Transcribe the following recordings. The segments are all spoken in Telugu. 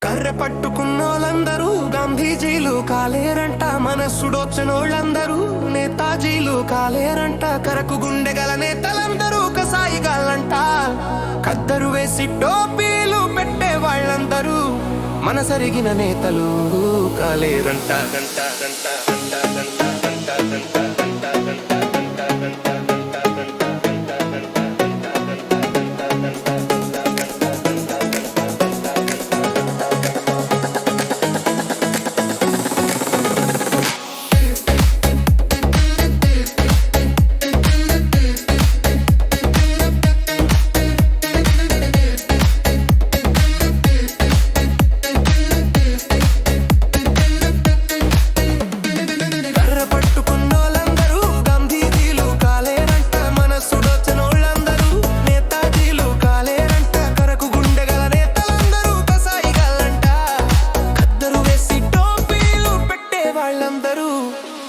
కర్ర పట్టుకున్నోళ్ళందరూ గాంధీజీలు కాలేరంట, మనస్సుడొచ్చినోళ్ళందరూ నేతాజీలు కాలేరంట. కరకు గుండె గల నేతలందరూ కసాయిగాళ్ళంట, కద్దరు వేసి టోపీలు పెట్టే వాళ్ళందరూ మనసరిగిన నేతలు కాలేరంట. గంట గంట గంట గంట గంట గంట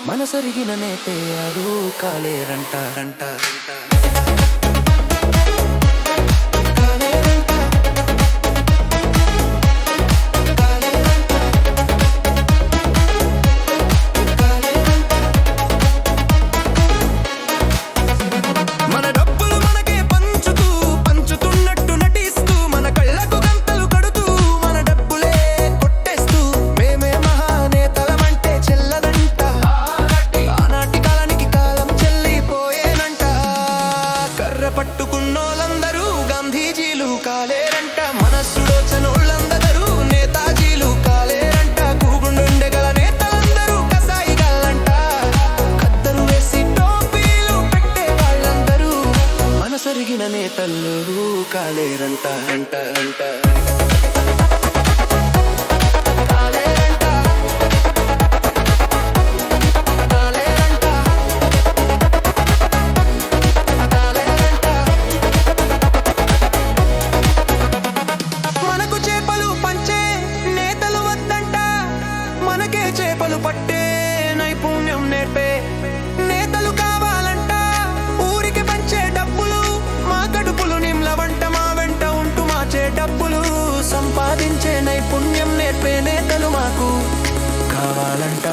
మనసరిగిన నేతే అడు కాలేరంట. అంట పట్టుకున్నోళ్ళందరూ గాంధీజీలు కాలేరంట, మనస్సుడోచనోళ్ళందరూ నేతాజీలు కాలేరంట. కూగుండుండె గల నేతలందరూ కసాయిగాళ్ళంట, కద్దరు వేసి టోపీలు పెట్టే వాళ్ళందరూ మనసరిగిన నేతలు కాలేరంట. అంట అంట చేపలు పట్టే నైపుణ్యం నేర్పే నేతలు కావాలంట. ఊరికి పంచే డబ్బులు మా కడుపులు నిమ్ల వంట, మా వెంట ఉంటూ మాచే డబ్బులు సంపాదించే నైపుణ్యం నేర్పే నేతలు మాకు కావాలంట.